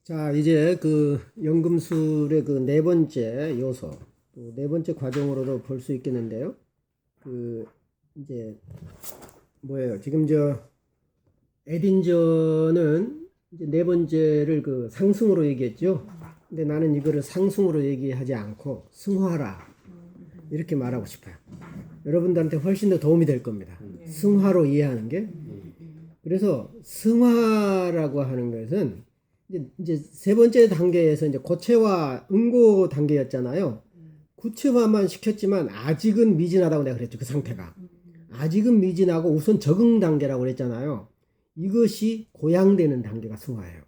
자, 이제 그 연금술의 그 네 번째 요소, 또 네 번째 과정으로도 볼 수 있겠는데요. 그 이제 뭐예요? 지금 저 에딘저는 이제 네 번째를 그 상승으로 얘기했죠. 근데 나는 이거를 상승으로 얘기하지 않고 승화라 이렇게 말하고 싶어요. 여러분들한테 훨씬 더 도움이 될 겁니다. 승화로 이해하는 게. 그래서 승화라고 하는 것은 이제 세 번째 단계에서 이제 고체화 응고 단계였잖아요. 구체화만 시켰지만 아직은 미진하다고 내가 그랬죠. 그 상태가. 아직은 미진하고 우선 적응 단계라고 그랬잖아요. 이것이 고양되는 단계가 승화예요.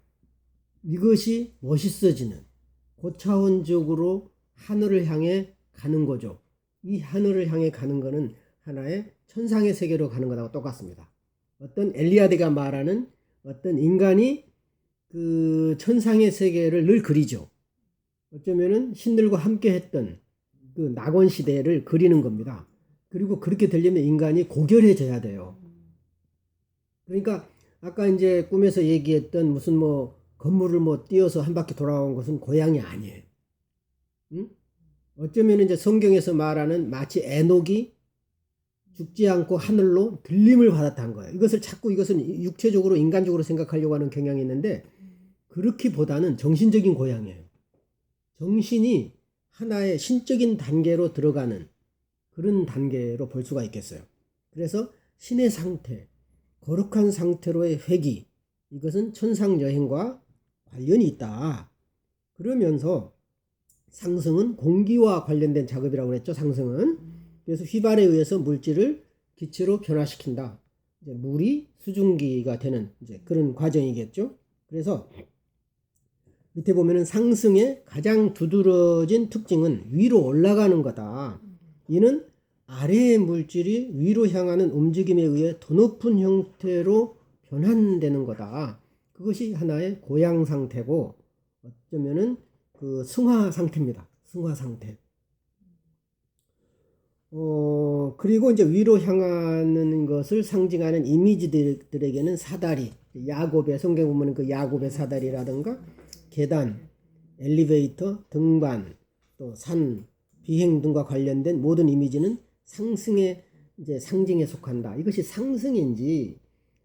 이것이 멋있어지는 고차원적으로 하늘을 향해 가는 거죠. 이 하늘을 향해 가는 거는 하나의 천상의 세계로 가는 거하고 똑같습니다. 어떤 엘리아드가 말하는 어떤 인간이 그 천상의 세계를 늘 그리죠. 어쩌면은 신들과 함께 했던 그 낙원 시대를 그리는 겁니다. 그리고 그렇게 되려면 인간이 고결해져야 돼요. 그러니까 아까 이제 꿈에서 얘기했던 무슨 뭐 건물을 뭐 띄어서 한 바퀴 돌아온 것은 고향이 아니에요. 응? 어쩌면 이제 성경에서 말하는 마치 에녹이 죽지 않고 하늘로 들림을 받았다는 거예요. 이것을 자꾸 이것은 육체적으로 인간적으로 생각하려고 하는 경향이 있는데 그렇기보다는 정신적인 고향이에요. 정신이 하나의 신적인 단계로 들어가는 그런 단계로 볼 수가 있겠어요. 그래서 신의 상태, 거룩한 상태로의 회귀, 이것은 천상 여행과 관련이 있다. 그러면서 상승은 공기와 관련된 작업이라고 했죠. 상승은. 그래서 휘발에 의해서 물질을 기체로 변화시킨다. 이제 물이 수증기가 되는 이제 그런 과정이겠죠. 그래서 밑에 보면은 상승의 가장 두드러진 특징은 위로 올라가는 거다. 이는 아래의 물질이 위로 향하는 움직임에 의해 더 높은 형태로 변환되는 거다. 그것이 하나의 고양 상태고 어쩌면은 그 승화 상태입니다. 승화 상태. 그리고 이제 위로 향하는 것을 상징하는 이미지들에게는 사다리, 야곱의 성경 보면 그 야곱의 사다리라든가 계단, 엘리베이터, 등반, 또 산, 비행 등과 관련된 모든 이미지는 상승의 이제 상징에 속한다. 이것이 상승인지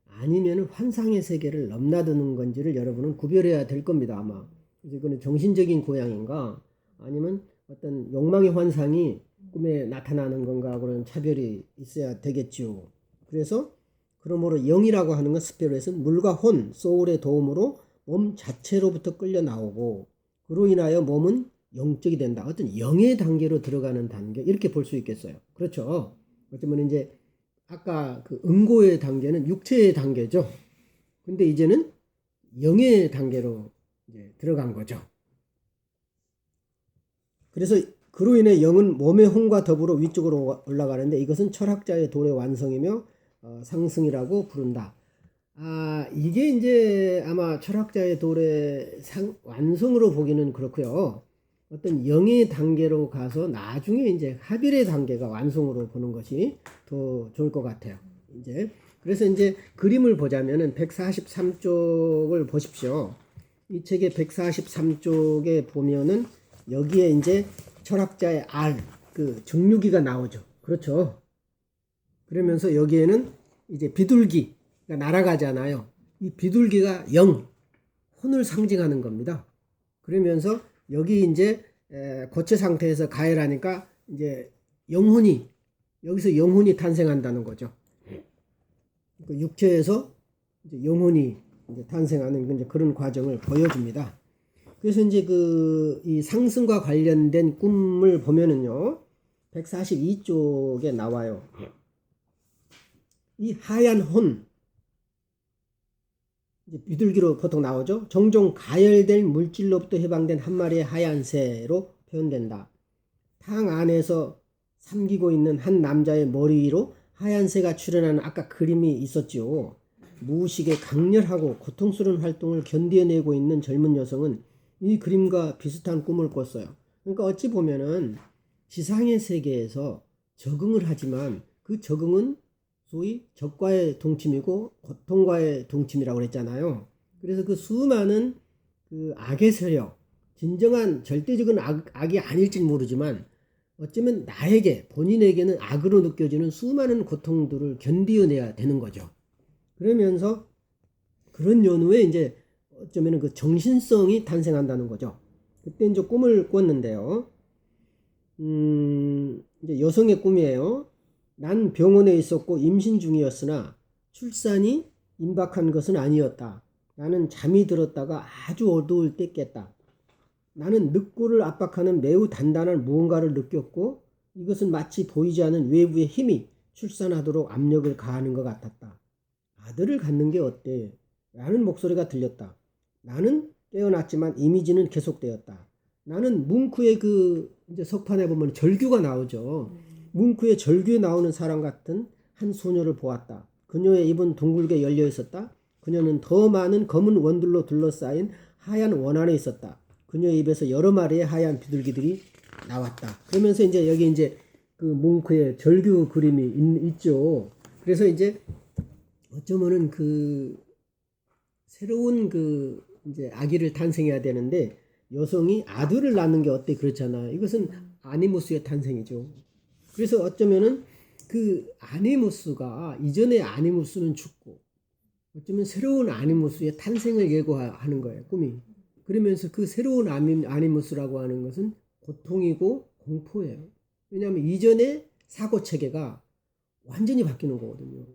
아니면 환상의 세계를 넘나드는 건지를 여러분은 구별해야 될 겁니다. 아마. 그래서 이거는 정신적인 고향인가 아니면 어떤 욕망의 환상이 꿈에 나타나는 건가 그런 차별이 있어야 되겠죠. 그래서 그러므로 영이라고 하는 건 스피릿은 물과 혼, 소울의 도움으로 몸 자체로부터 끌려 나오고 그로 인하여 몸은 영적이 된다. 어떤 영의 단계로 들어가는 단계 이렇게 볼 수 있겠어요. 그렇죠. 어쩌면 이제 아까 그 응고의 단계는 육체의 단계죠. 근데 이제는 영의 단계로 이제 들어간 거죠. 그래서 그로 인해 영은 몸의 혼과 더불어 위쪽으로 올라가는데 이것은 철학자의 도의 완성이며 상승이라고 부른다. 이게 이제 아마 철학자의 도의 완성으로 보기는 그렇고요. 어떤 영의 단계로 가서 나중에 이제 하빌의 단계가 완성으로 보는 것이 더 좋을 것 같아요. 이제 그래서 이제 그림을 보자면은 143쪽을 보십시오. 이 책의 143쪽에 보면은 여기에 이제 철학자의 그 정류기가 나오죠. 그렇죠. 그러면서 여기에는 이제 비둘기가 날아가잖아요. 이 비둘기가 영, 혼을 상징하는 겁니다. 그러면서 여기 이제 고체 상태에서 가열하니까 이제 여기서 영혼이 탄생한다는 거죠. 그 육체에서 이제 영혼이 이제 탄생하는 이제 그런 과정을 보여줍니다. 그래서 이제 이 상승과 관련된 꿈을 보면은요, 142쪽에 나와요. 이 하얀 혼, 이제 비둘기로 보통 나오죠. 종종 가열된 물질로부터 해방된 한 마리의 하얀 새로 표현된다. 탕 안에서 삼키고 있는 한 남자의 머리 위로 하얀 새가 출현하는 아까 그림이 있었죠. 무의식의 강렬하고 고통스러운 활동을 견뎌내고 있는 젊은 여성은 이 그림과 비슷한 꿈을 꿨어요. 그러니까 어찌 보면은 지상의 세계에서 적응을 하지만 그 적응은 소위 적과의 동침이고 고통과의 동침이라고 그랬잖아요. 그래서 그 수많은 그 악의 세력, 진정한 절대적인 악이 아닐지 모르지만 어쩌면 나에게 본인에게는 악으로 느껴지는 수많은 고통들을 견디어내야 되는 거죠. 그러면서 그런 연후에 이제 어쩌면 그 정신성이 탄생한다는 거죠. 그때 이제 꿈을 꿨는데요. 이제 여성의 꿈이에요. 난 병원에 있었고 임신 중이었으나 출산이 임박한 것은 아니었다. 나는 잠이 들었다가 아주 어두울 때 깼다. 나는 늑골을 압박하는 매우 단단한 무언가를 느꼈고 이것은 마치 보이지 않는 외부의 힘이 출산하도록 압력을 가하는 것 같았다. 아들을 갖는 게 어때? 라는 목소리가 들렸다. 나는 깨어났지만 이미지는 계속되었다. 나는 뭉크의 그 이제 석판에 보면 절규가 나오죠. 뭉크의 절규에 나오는 사람 같은 한 소녀를 보았다. 그녀의 입은 둥글게 열려 있었다. 그녀는 더 많은 검은 원들로 둘러싸인 하얀 원 안에 있었다. 그녀의 입에서 여러 마리의 하얀 비둘기들이 나왔다. 그러면서 이제 여기 이제 그 뭉크의 절규 그림이 있죠. 그래서 이제 어쩌면은 그 새로운 그 이제 아기를 탄생해야 되는데 여성이 아들을 낳는 게 어때 그렇잖아. 이것은 아니무스의 탄생이죠. 그래서 어쩌면은 그 아니무스가 이전의 아니무스는 죽고 어쩌면 새로운 아니무스의 탄생을 예고하는 거예요. 꿈이. 그러면서 그 새로운 아니무스라고 하는 것은 고통이고 공포예요. 왜냐하면 이전의 사고체계가 완전히 바뀌는 거거든요.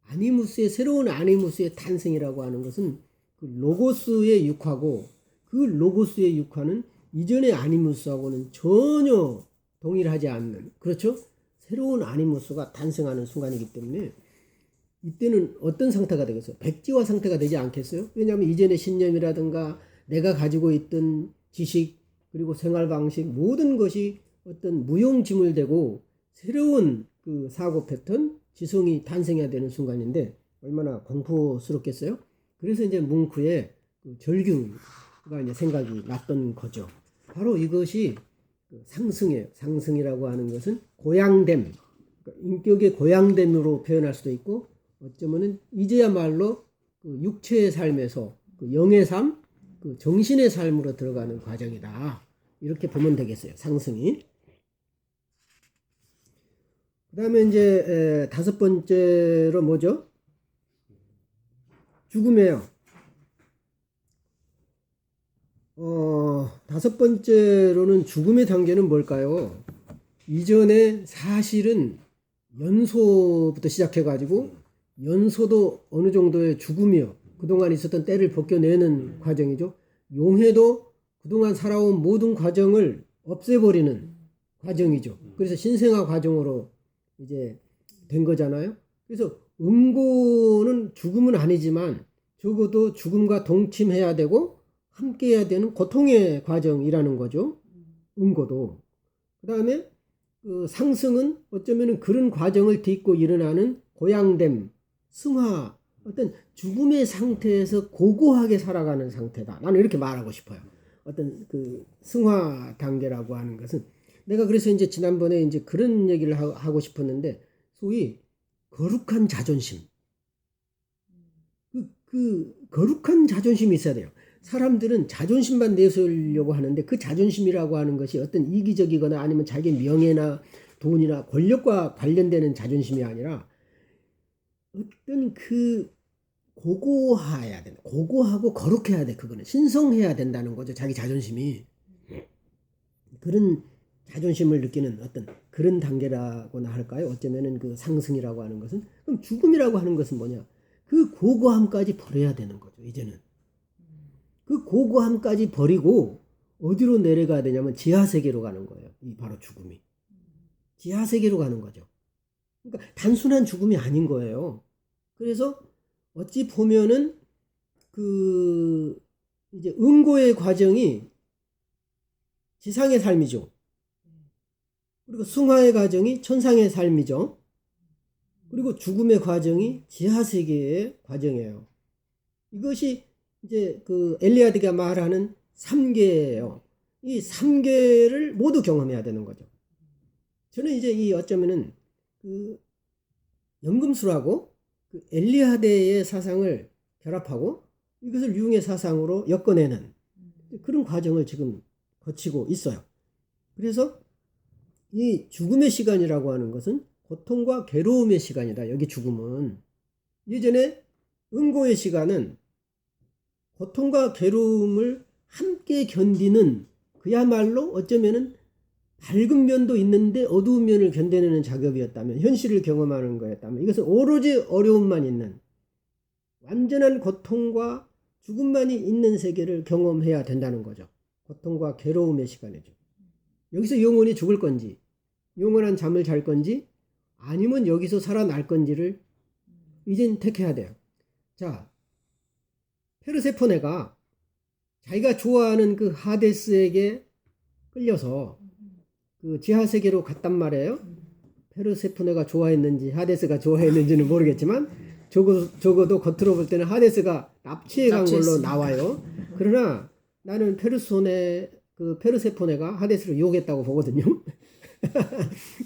아니무스의 새로운 아니무스의 탄생이라고 하는 것은 그 로고스의 육화고 그 로고스의 육화는 이전의 아니무스하고는 전혀 동일하지 않는, 그렇죠? 새로운 아니무스가 탄생하는 순간이기 때문에 이때는 어떤 상태가 되겠어요? 백지화 상태가 되지 않겠어요? 왜냐하면 이전의 신념이라든가 내가 가지고 있던 지식 그리고 생활 방식 모든 것이 어떤 무용지물되고 새로운 그 사고 패턴, 지성이 탄생해야 되는 순간인데 얼마나 공포스럽겠어요? 그래서 이제 뭉크의 그 절규가 이제 생각이 났던 거죠. 바로 이것이 상승이에요. 상승이라고 하는 것은 고양됨, 인격의 고양됨으로 표현할 수도 있고 어쩌면은 이제야말로 그 육체의 삶에서 그 영의 삶, 그 정신의 삶으로 들어가는 과정이다. 이렇게 보면 되겠어요. 상승이. 그 다음에 이제 다섯 번째로 뭐죠? 죽음이에요. 다섯 번째로는 죽음의 단계는 뭘까요? 이전에 사실은 연소부터 시작해가지고 연소도 어느 정도의 죽음이요. 그동안 있었던 때를 벗겨내는 과정이죠. 용해도 그동안 살아온 모든 과정을 없애버리는 과정이죠. 그래서 신생아 과정으로 이제 된 거잖아요. 그래서 응고는 죽음은 아니지만 적어도 죽음과 동침해야 되고 함께해야 되는 고통의 과정이라는 거죠. 응고도. 그 다음에 그 상승은 어쩌면 그런 과정을 딛고 일어나는 고양됨, 승화, 어떤 죽음의 상태에서 고고하게 살아가는 상태다. 나는 이렇게 말하고 싶어요. 어떤 그 승화 단계라고 하는 것은 내가 그래서 이제 지난번에 이제 그런 얘기를 하고 싶었는데 소위 거룩한 자존심. 그 거룩한 자존심이 있어야 돼요. 사람들은 자존심만 내세우려고 하는데 그 자존심이라고 하는 것이 어떤 이기적이거나 아니면 자기 명예나 돈이나 권력과 관련되는 자존심이 아니라 어떤 그 고고해야 된다. 고고하고 거룩해야 돼. 그거는 신성해야 된다는 거죠. 자기 자존심이. 그런 자존심을 느끼는 어떤 그런 단계라고나 할까요? 어쩌면은 그 상승이라고 하는 것은. 그럼 죽음이라고 하는 것은 뭐냐? 그 고고함까지 버려야 되는 거죠. 이제는. 그 고고함까지 버리고 어디로 내려가야 되냐면 지하세계로 가는 거예요. 이 바로 죽음이. 지하세계로 가는 거죠. 그러니까 단순한 죽음이 아닌 거예요. 그래서 어찌 보면은 그 이제 응고의 과정이 지상의 삶이죠. 그리고 승화의 과정이 천상의 삶이죠. 그리고 죽음의 과정이 지하세계의 과정이에요. 이것이 이제 그 엘리아드가 말하는 3계예요. 이 3계를 모두 경험해야 되는 거죠. 저는 이제 이 어쩌면은 그 연금술하고 그 엘리아드의 사상을 결합하고 이것을 유흥의 사상으로 엮어내는 그런 과정을 지금 거치고 있어요. 그래서 이 죽음의 시간이라고 하는 것은 고통과 괴로움의 시간이다. 여기 죽음은. 예전에 응고의 시간은 고통과 괴로움을 함께 견디는 그야말로 어쩌면은 밝은 면도 있는데 어두운 면을 견뎌내는 작업이었다면, 현실을 경험하는 거였다면, 이것은 오로지 어려움만 있는 완전한 고통과 죽음만이 있는 세계를 경험해야 된다는 거죠. 고통과 괴로움의 시간이죠. 여기서 영혼이 죽을 건지, 영원한 잠을 잘 건지, 아니면 여기서 살아날 건지를 이젠 택해야 돼요. 자, 페르세포네가 자기가 좋아하는 그 하데스에게 끌려서 그 지하세계로 갔단 말이에요. 페르세포네가 좋아했는지 하데스가 좋아했는지는 모르겠지만 적어도 겉으로 볼 때는 하데스가 납치해 간 걸로 나와요. 그러나 나는 페르세포네가 하데스를 유혹했다고 보거든요.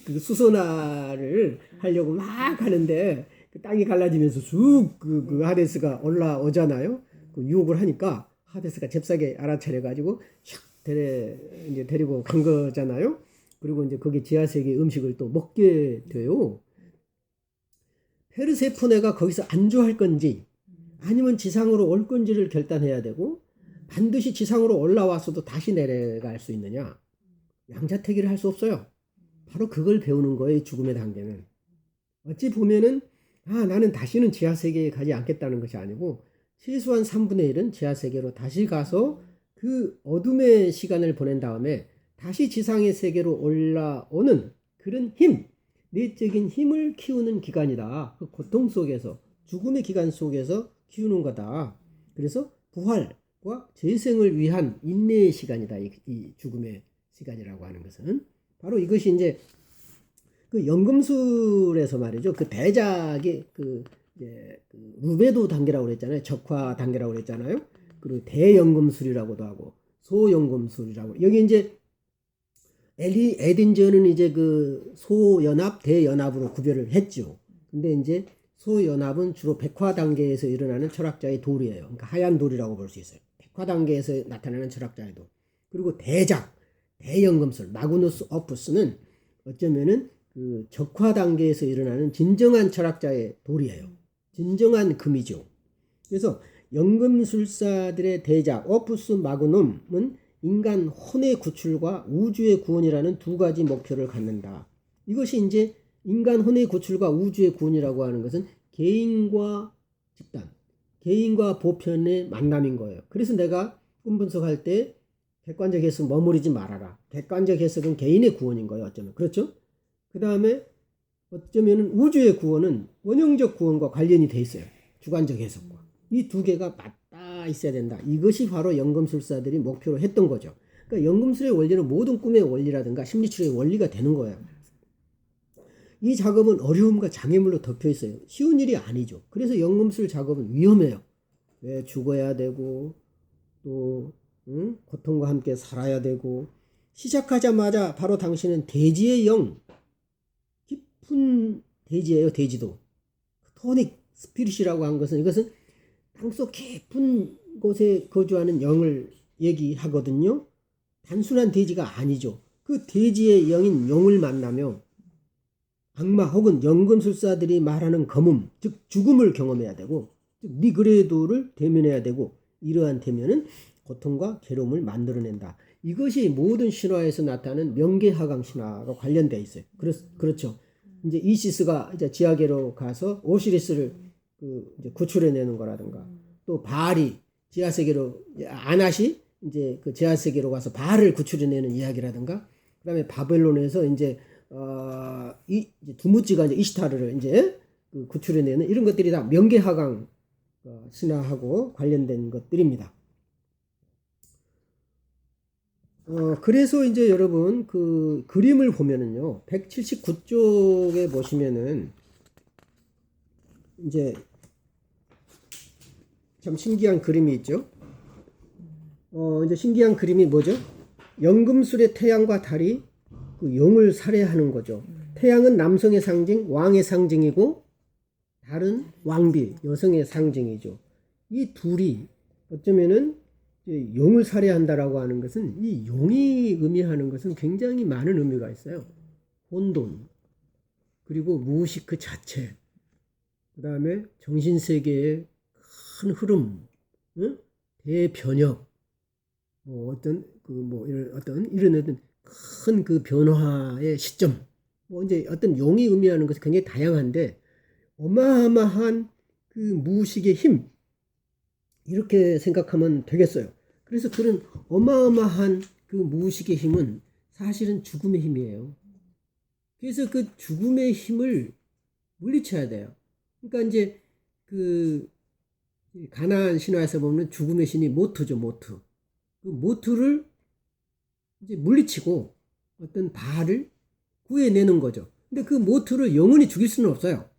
그 수소나를 하려고 막 하는데 그 땅이 갈라지면서 쑥 그 하데스가 올라오잖아요. 그 유혹을 하니까 하데스가 잽싸게 알아차려가지고 샥 이제 데리고 간 거잖아요. 그리고 이제 거기 지하세계 음식을 또 먹게 돼요. 페르세포네가 거기서 안주할 건지 아니면 지상으로 올 건지를 결단해야 되고, 반드시 지상으로 올라와서도 다시 내려갈 수 있느냐, 양자택일을 할 수 없어요. 바로 그걸 배우는 거예요. 죽음의 단계는. 어찌 보면은 나는 다시는 지하세계에 가지 않겠다는 것이 아니고, 최소한 3분의 1은 지하세계로 다시 가서 그 어둠의 시간을 보낸 다음에 다시 지상의 세계로 올라오는 그런 힘, 내적인 힘을 키우는 기간이다. 그 고통 속에서, 죽음의 기간 속에서 키우는 거다. 그래서 부활과 재생을 위한 인내의 시간이다. 이 죽음의 시간이라고 하는 것은. 바로 이것이 이제 그 연금술에서 말이죠. 그 대작이 루베도 단계라고 그랬잖아요. 적화 단계라고 그랬잖아요. 그리고 대연금술이라고도 하고 소연금술이라고. 여기 이제 에딘저는 이제 그 소연합, 대연합으로 구별을 했죠. 근데 이제 소연합은 주로 백화 단계에서 일어나는 철학자의 돌이에요. 그러니까 하얀 돌이라고 볼 수 있어요. 백화 단계에서 나타나는 철학자의 돌. 그리고 대작, 대연금술, 마그누스 오프스는 어쩌면은 그 적화 단계에서 일어나는 진정한 철학자의 돌이에요. 진정한 금이죠. 그래서 연금술사들의 대작, 오프스 마그눔은 인간 혼의 구출과 우주의 구원이라는 두 가지 목표를 갖는다. 이것이 이제 인간 혼의 구출과 우주의 구원이라고 하는 것은 개인과 집단, 개인과 보편의 만남인 거예요. 그래서 내가 꿈 분석할 때 객관적 해석 머무르지 말아라. 객관적 해석은 개인의 구원인 거예요. 어쩌면. 그렇죠? 그 다음에 어쩌면 우주의 구원은 원형적 구원과 관련이 돼 있어요. 주관적 해석과. 이 두 개가 맞닿아 있어야 된다. 이것이 바로 연금술사들이 목표로 했던 거죠. 그러니까 연금술의 원리는 모든 꿈의 원리라든가 심리치료의 원리가 되는 거예요. 이 작업은 어려움과 장애물로 덮여 있어요. 쉬운 일이 아니죠. 그래서 연금술 작업은 위험해요. 왜 죽어야 되고 또 고통과 함께 살아야 되고, 시작하자마자 바로 당신은 대지의 영, 깊은 대지예요. 대지도. 토닉 스피릿이라고 한 것은, 이것은 땅속 깊은 곳에 거주하는 영을 얘기하거든요. 단순한 대지가 아니죠. 그 대지의 영인 용을 만나며 악마 혹은 연금술사들이 말하는 검음, 즉 죽음을 경험해야 되고, 즉 니그레도를 대면해야 되고, 이러한 대면은 고통과 괴로움을 만들어낸다. 이것이 모든 신화에서 나타나는 명계하강 신화가 관련되어 있어요. 그렇죠. 이제 이시스가 이제 지하계로 가서 오시리스를 이제 구출해내는 거라든가, 또 바알이 지하세계로, 아낫이 이제 그 지하세계로 가서 바알을 구출해내는 이야기라든가, 그다음에 바벨론에서 이제 두무찌가 이제 이시타르를 이제 구출해내는 이런 것들이 다 명계하강 신화하고 관련된 것들입니다. 그래서 이제 여러분 그 그림을 보면은요, 179쪽에 보시면은 이제 참 신기한 그림이 있죠. 이제 신기한 그림이 뭐죠? 연금술의 태양과 달이 그 용을 살해하는 거죠. 태양은 남성의 상징, 왕의 상징이고, 달은 왕비, 여성의 상징이죠. 이 둘이 어쩌면은 이제 용을 살해한다라고 하는 것은 이 용이 의미하는 것은 굉장히 많은 의미가 있어요. 혼돈, 그리고 무의식 그 자체, 그 다음에 정신세계의 큰 흐름, 응? 대변혁, 뭐 어떤 이런 큰 그 변화의 시점, 뭐 이제 어떤 용이 의미하는 것은 굉장히 다양한데 어마어마한 그 무의식의 힘, 이렇게 생각하면 되겠어요. 그래서 그런 어마어마한 그 무의식의 힘은 사실은 죽음의 힘이에요. 그래서 그 죽음의 힘을 물리쳐야 돼요. 그러니까 이제 그 가나안 신화에서 보면 죽음의 신이 모투죠, 모투. 그 모투를 이제 물리치고 어떤 바알을 구해내는 거죠. 근데 그 모투를 영원히 죽일 수는 없어요.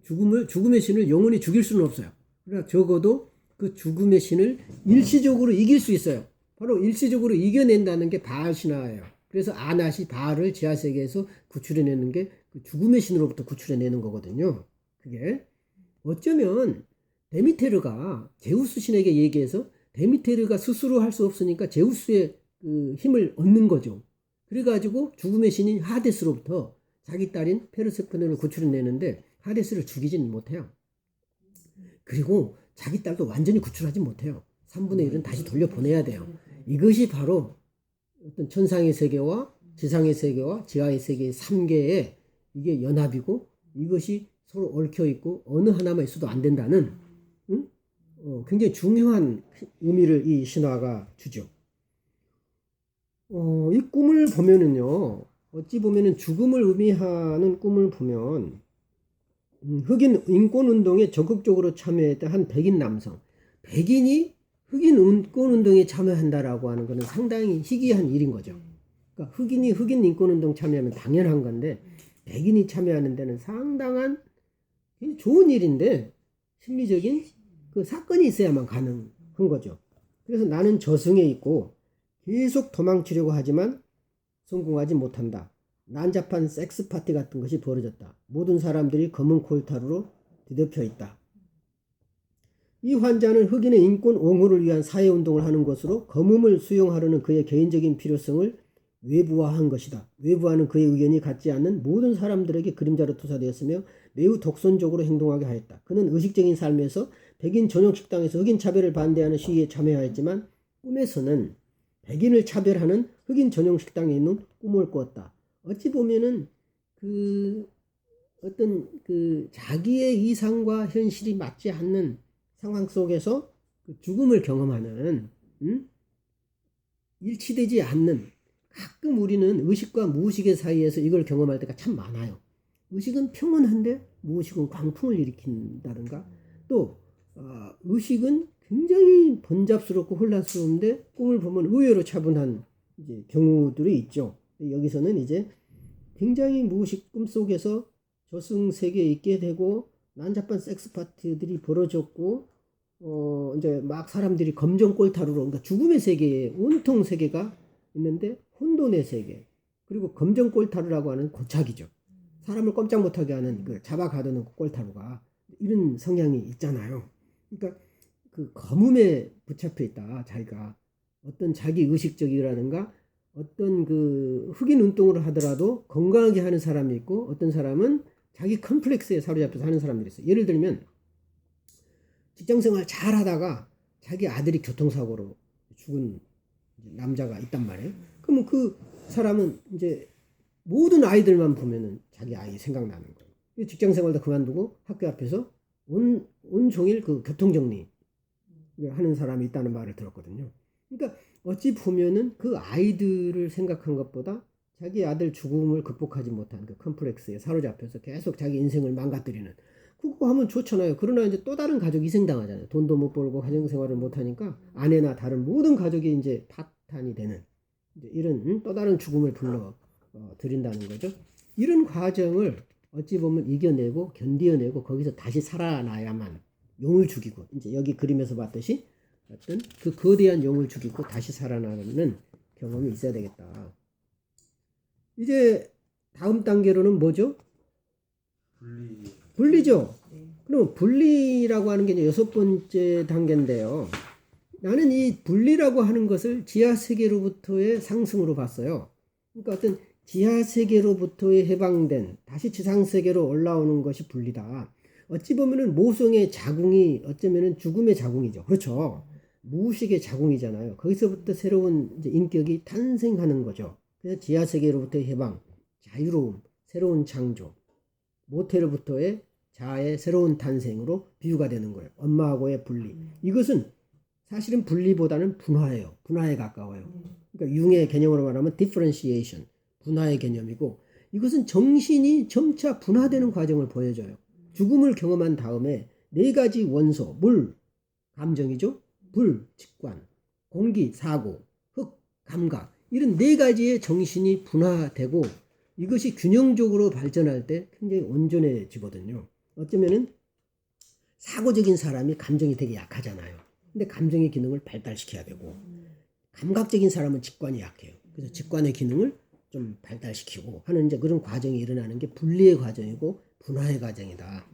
죽음의 신을 영원히 죽일 수는 없어요. 그러나 적어도 그 죽음의 신을 일시적으로 이길 수 있어요. 바로 일시적으로 이겨낸다는 게 바알 신화예요. 그래서 아낫이 바알을 지하세계에서 구출해내는 게 그 죽음의 신으로부터 구출해내는 거거든요. 그게 어쩌면 데미테르가 제우스 신에게 얘기해서 데미테르가 스스로 할 수 없으니까 제우스의 그 힘을 얻는 거죠. 그래가지고 죽음의 신인 하데스로부터 자기 딸인 페르세포네를 구출해내는데 하데스를 죽이지는 못해요. 그리고 자기 딸도 완전히 구출하지 못해요. 3분의 1은 다시 돌려보내야 돼요. 이것이 바로 어떤 천상의 세계와 지상의 세계와 지하의 세계의 3개의 이게 연합이고 이것이 서로 얽혀있고 어느 하나만 있어도 안 된다는 굉장히 중요한 의미를 이 신화가 주죠. 이 꿈을 보면은요, 어찌 보면은 죽음을 의미하는 꿈을 보면 흑인 인권운동에 적극적으로 참여했던 한 백인 남성, 백인이 흑인 인권운동에 참여한다라고 하는 것은 상당히 희귀한 일인 거죠. 그러니까 흑인이 흑인 인권운동 참여하면 당연한 건데 백인이 참여하는 데는 상당한 좋은 일인데 심리적인 그 사건이 있어야만 가능한 거죠. 그래서 나는 저승에 있고 계속 도망치려고 하지만 성공하지 못한다. 난잡한 섹스 파티 같은 것이 벌어졌다. 모든 사람들이 검은 콜타루로 뒤덮여 있다. 이 환자는 흑인의 인권 옹호를 위한 사회운동을 하는 것으로 검음을 수용하려는 그의 개인적인 필요성을 외부화한 것이다. 외부화는 그의 의견이 같지 않는 모든 사람들에게 그림자로 투사되었으며 매우 독선적으로 행동하게 하였다. 그는 의식적인 삶에서 백인 전용 식당에서 흑인 차별을 반대하는 시위에 참여하였지만 꿈에서는 백인을 차별하는 흑인 전용 식당에 있는 꿈을 꿨다. 어찌 보면은 그 어떤 그 자기의 이상과 현실이 맞지 않는 상황 속에서 그 죽음을 경험하는 일치되지 않는, 가끔 우리는 의식과 무의식의 사이에서 이걸 경험할 때가 참 많아요. 의식은 평온한데 무의식은 광풍을 일으킨다든가, 또 의식은 굉장히 번잡스럽고 혼란스러운데 꿈을 보면 의외로 차분한 이제 경우들이 있죠. 여기서는 이제 굉장히 무의식 꿈 속에서 저승세계에 있게 되고 난잡한 섹스 파티들이 벌어졌고 이제 막 사람들이 검정 꼴타루로, 그러니까 죽음의 세계에 온통 세계가 있는데 혼돈의 세계, 그리고 검정 꼴타루라고 하는 고착이죠. 사람을 꼼짝 못하게 하는 그 잡아가두는 꼴타루가 이런 성향이 있잖아요. 그러니까 그 검음에 붙잡혀 있다. 자기가 어떤 자기 의식적이라든가 어떤 그 흑인 운동을 하더라도 건강하게 하는 사람이 있고 어떤 사람은 자기 컴플렉스에 사로잡혀서 하는 사람들이 있어요. 예를 들면 직장생활 잘 하다가 자기 아들이 교통사고로 죽은 남자가 있단 말이에요. 그러면 그 사람은 이제 모든 아이들만 보면은 자기 아이 생각나는 거예요. 직장생활도 그만두고 학교 앞에서 온종일 그 교통정리 하는 사람이 있다는 말을 들었거든요. 그러니까 어찌 보면은 그 아이들을 생각한 것보다 자기 아들 죽음을 극복하지 못한 그 컴플렉스에 사로잡혀서 계속 자기 인생을 망가뜨리는, 그거 하면 좋잖아요. 그러나 이제 또 다른 가족이 희생당하잖아요. 돈도 못 벌고 가정생활을 못 하니까 아내나 다른 모든 가족이 이제 파탄이 되는 이제 이런 또 다른 죽음을 불러 드린다는 거죠. 이런 과정을 어찌 보면 이겨내고 견디어내고 거기서 다시 살아나야만, 용을 죽이고 이제 여기 그림에서 봤듯이 어떤 그 거대한 용을 죽이고 다시 살아나는 경험이 있어야 되겠다. 이제 다음 단계로는 뭐죠? 분리죠. 그럼 분리라고 하는 게 이제 6번째 단계인데요. 나는 이 분리라고 하는 것을 지하세계로부터의 상승으로 봤어요. 그러니까 어떤 지하세계로부터의 해방된 다시 지상세계로 올라오는 것이 분리다. 어찌 보면은 모성의 자궁이 어쩌면은 죽음의 자궁이죠. 그렇죠. 무의식의 자궁이잖아요. 거기서부터 새로운 이제 인격이 탄생하는 거죠. 그래서 지하세계로부터의 해방, 자유로움, 새로운 창조, 모태로부터의 자아의 새로운 탄생으로 비유가 되는 거예요. 엄마하고의 분리. 이것은 사실은 분리보다는 분화예요. 분화에 가까워요. 그러니까 융의 개념으로 말하면 differentiation, 분화의 개념이고, 이것은 정신이 점차 분화되는 과정을 보여줘요. 죽음을 경험한 다음에 네 가지 원소, 물, 감정이죠. 불, 직관, 공기, 사고, 흙, 감각, 이런 네 가지의 정신이 분화되고 이것이 균형적으로 발전할 때 굉장히 온전해지거든요. 어쩌면은 사고적인 사람이 감정이 되게 약하잖아요. 근데 감정의 기능을 발달시켜야 되고, 감각적인 사람은 직관이 약해요. 그래서 직관의 기능을 좀 발달시키고 하는 이제 그런 과정이 일어나는 게 분리의 과정이고 분화의 과정이다.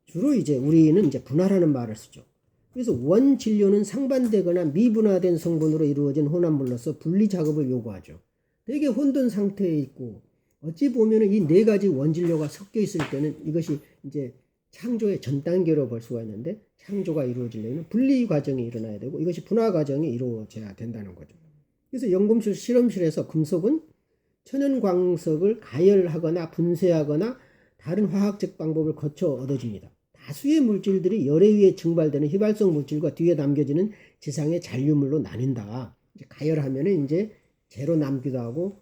주로 이제 우리는 이제 분화라는 말을 쓰죠. 그래서 원진료는 상반되거나 미분화된 성분으로 이루어진 혼합물로서 분리 작업을 요구하죠. 되게 혼돈 상태에 있고, 어찌 보면은 이 네 가지 원진료가 섞여 있을 때는 이것이 이제 창조의 전 단계로 볼 수가 있는데, 창조가 이루어지려면 분리 과정이 일어나야 되고 이것이 분화 과정이 이루어져야 된다는 거죠. 그래서 연금술 실험실에서 금속은 천연광석을 가열하거나 분쇄하거나 다른 화학적 방법을 거쳐 얻어집니다. 다수의 물질들이 열에 의해 증발되는 휘발성 물질과 뒤에 남겨지는 지상의 잔류물로 나뉜다. 이제 가열하면은 이제 재로 남기도 하고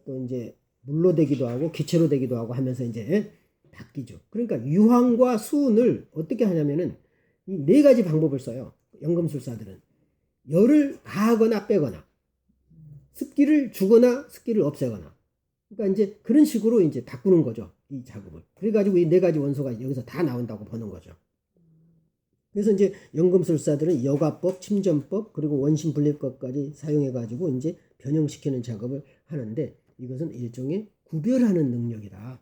또 이제 물로 되기도 하고 기체로 되기도 하고 하면서 이제 바뀌죠. 그러니까 유황과 수은을 어떻게 하냐면은 이 네 가지 방법을 써요. 연금술사들은 열을 가하거나 빼거나, 습기를 주거나 습기를 없애거나. 그러니까 이제 그런 식으로 이제 바꾸는 거죠. 이 작업을. 그래가지고 이 네 가지 원소가 여기서 다 나온다고 보는 거죠. 그래서 이제 연금술사들은 여과법, 침전법, 그리고 원심 분리법까지 사용해가지고 이제 변형시키는 작업을 하는데, 이것은 일종의 구별하는 능력이다.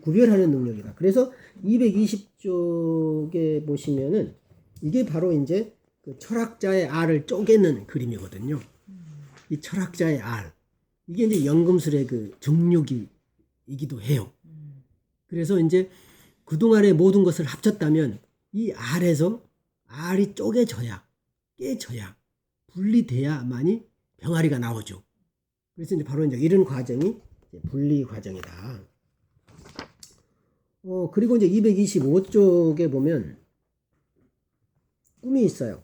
구별하는 능력이다. 그래서 220쪽에 보시면은 이게 바로 이제 그 철학자의 알을 쪼개는 그림이거든요. 이 철학자의 알. 이게 이제 연금술의 그 정육이기도 해요. 그래서 이제 그동안의 모든 것을 합쳤다면 이 알에서 알이 쪼개져야, 깨져야, 분리돼야만이 병아리가 나오죠. 그래서 이제 바로 이제 이런 과정이 분리 과정이다. 그리고 이제 225쪽에 보면 꿈이 있어요.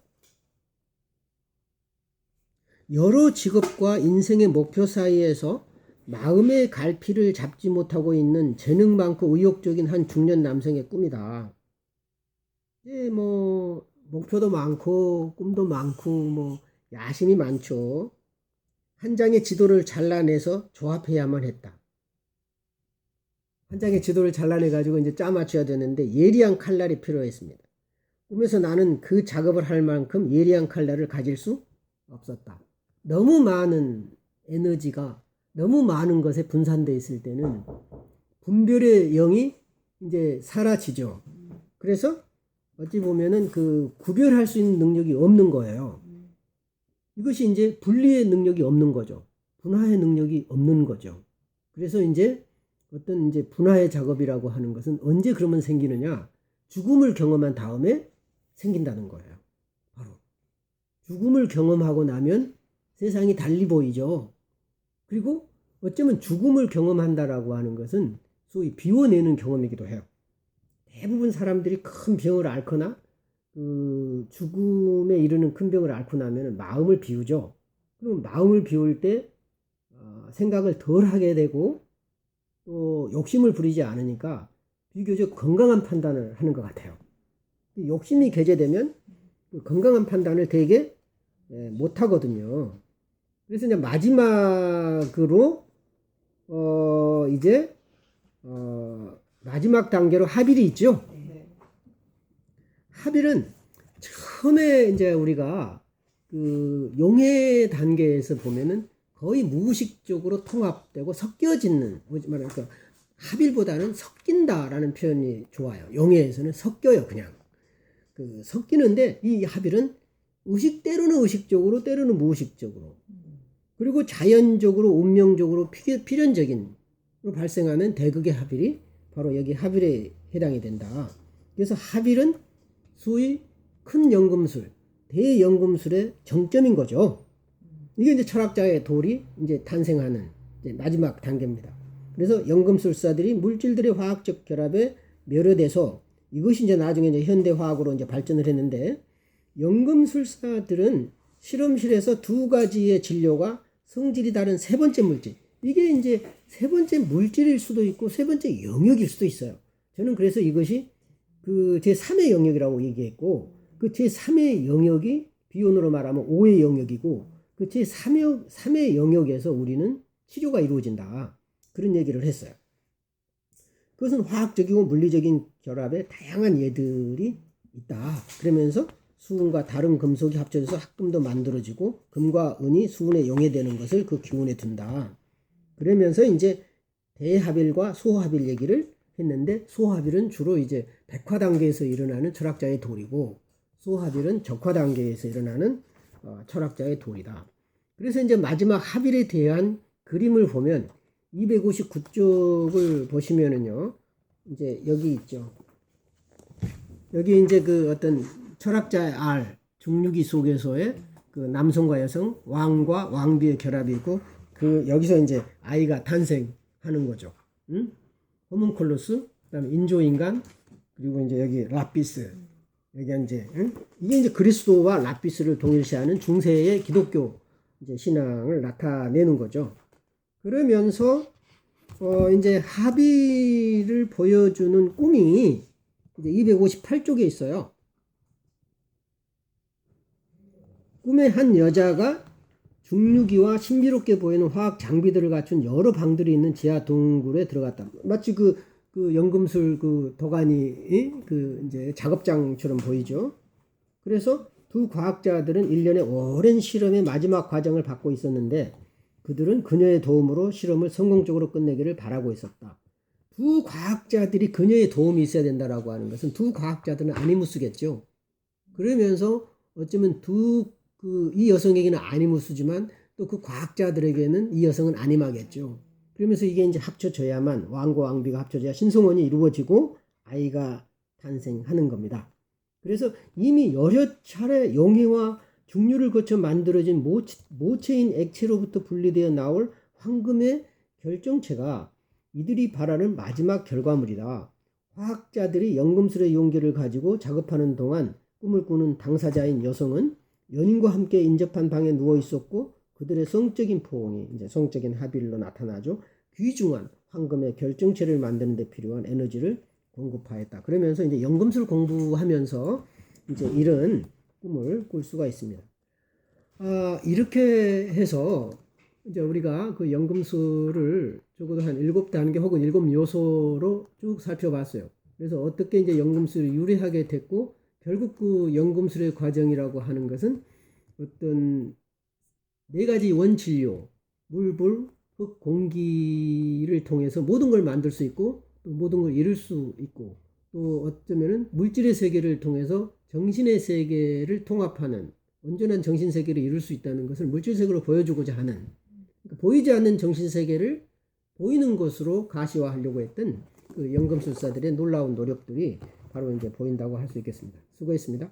여러 직업과 인생의 목표 사이에서 마음의 갈피를 잡지 못하고 있는 재능 많고 의욕적인 한 중년 남성의 꿈이다. 뭐 목표도 많고 꿈도 많고 뭐 야심이 많죠. 한 장의 지도를 잘라내서 조합해야만 했다. 한 장의 지도를 잘라내가지고 이제 짜맞춰야 되는데 예리한 칼날이 필요했습니다. 꿈에서 나는 그 작업을 할 만큼 예리한 칼날을 가질 수 없었다. 너무 많은 에너지가 너무 많은 것에 분산되어 있을 때는 분별의 영이 이제 사라지죠. 그래서 어찌 보면은 그 구별할 수 있는 능력이 없는 거예요. 이것이 이제 분리의 능력이 없는 거죠. 분화의 능력이 없는 거죠. 그래서 이제 어떤 이제 분화의 작업이라고 하는 것은 언제 그러면 생기느냐? 죽음을 경험한 다음에 생긴다는 거예요. 바로 죽음을 경험하고 나면 세상이 달리 보이죠. 그리고 어쩌면 죽음을 경험한다라고 하는 것은 소위 비워내는 경험이기도 해요. 대부분 사람들이 큰 병을 앓거나 그 죽음에 이르는 큰 병을 앓고 나면 마음을 비우죠. 그럼 마음을 비울 때 생각을 덜 하게 되고 또 욕심을 부리지 않으니까 비교적 건강한 판단을 하는 것 같아요. 욕심이 개재되면 건강한 판단을 되게 못 하거든요. 그래서 이제 마지막으로 이제 마지막 단계로 합일이 있죠. 합일은 처음에 이제 우리가 그 용해 단계에서 보면은 거의 무의식적으로 통합되고 섞여지는, 그러니까 합일보다는 섞인다라는 표현이 좋아요. 용해에서는 섞여요, 그냥. 그 섞이는데 이 합일은 때로는 의식적으로, 때로는 무의식적으로, 그리고 자연적으로, 운명적으로, 필연적인 발생하는 대극의 합일이 바로 여기 합일에 해당이 된다. 그래서 합일은 소위 큰 연금술, 대연금술의 정점인 거죠. 이게 이제 철학자의 돌이 이제 탄생하는 이제 마지막 단계입니다. 그래서 연금술사들이 물질들의 화학적 결합에 멸여돼서 이것이 이제 나중에 이제 현대화학으로 이제 발전을 했는데, 연금술사들은 실험실에서 두 가지의 진료가 성질이 다른 세 번째 물질, 이게 이제 세 번째 물질일 수도 있고 세 번째 영역일 수도 있어요. 저는 그래서 이것이 그 제3의 영역이라고 얘기했고, 그 제3의 영역이 비혼으로 말하면 5의 영역이고, 그 제3의 영역에서 우리는 치료가 이루어진다, 그런 얘기를 했어요. 그것은 화학적이고 물리적인 결합에 다양한 예들이 있다. 그러면서 수은과 다른 금속이 합쳐져서 합금도 만들어지고 금과 은이 수은에 용해되는 것을 그 기운에 둔다. 그러면서 이제 대합일과 소합일 얘기를 했는데, 소합일은 주로 이제 백화 단계에서 일어나는 철학자의 도리고, 소합일은 적화 단계에서 일어나는 철학자의 도리다. 그래서 이제 마지막 합일에 대한 그림을 보면 259쪽을 보시면은요, 이제 여기 있죠. 여기 이제 그 어떤 철학자의 알, 중류기 속에서의 그 남성과 여성, 왕과 왕비의 결합이 있고, 그 여기서 이제 아이가 탄생하는 거죠. 응? 호문클루스, 그다음에 인조인간, 그리고 이제 여기 라피스, 여기 이제 이게 이제 그리스도와 라피스를 동일시하는 중세의 기독교 이제 신앙을 나타내는 거죠. 그러면서 이제 합의를 보여주는 꿈이 이제 258쪽에 있어요. 꿈에 한 여자가 중류기와 신비롭게 보이는 화학 장비들을 갖춘 여러 방들이 있는 지하 동굴에 들어갔다. 마치 그 연금술 그 도가니 그 이제 작업장처럼 보이죠. 그래서 두 과학자들은 1년의 오랜 실험의 마지막 과정을 받고 있었는데, 그들은 그녀의 도움으로 실험을 성공적으로 끝내기를 바라고 있었다. 두 과학자들이 그녀의 도움이 있어야 된다라고 하는 것은 두 과학자들은 아니무스겠죠. 그러면서 어쩌면 이 여성에게는 아니무스지만 또 그 과학자들에게는 이 여성은 아니마겠죠. 그러면서 이게 이제 합쳐져야만, 왕과 왕비가 합쳐져야 신성원이 이루어지고 아이가 탄생하는 겁니다. 그래서 이미 여러 차례 용해와 중류를 거쳐 만들어진 모체인 액체로부터 분리되어 나올 황금의 결정체가 이들이 바라는 마지막 결과물이다. 화학자들이 연금술의 용기를 가지고 작업하는 동안 꿈을 꾸는 당사자인 여성은 연인과 함께 인접한 방에 누워 있었고, 그들의 성적인 포옹이 이제 성적인 합일로 나타나죠. 귀중한 황금의 결정체를 만드는 데 필요한 에너지를 공급하였다. 그러면서 이제 연금술 공부하면서 이제 이런 꿈을 꿀 수가 있습니다. 이렇게 해서 이제 우리가 그 연금술을 적어도 한 7단계 혹은 7요소로 쭉 살펴봤어요. 그래서 어떻게 이제 연금술이 유래하게 됐고, 결국 그 연금술의 과정이라고 하는 것은 어떤 4가지 원진료, 물, 불, 흙, 공기를 통해서 모든 걸 만들 수 있고, 또 모든 걸 이룰 수 있고, 또 어쩌면은 물질의 세계를 통해서 정신의 세계를 통합하는 온전한 정신 세계를 이룰 수 있다는 것을 물질 세계로 보여주고자 하는, 그러니까 보이지 않는 정신 세계를 보이는 것으로 가시화하려고 했던 그 연금술사들의 놀라운 노력들이 바로 이제 보인다고 할 수 있겠습니다. 수고했습니다.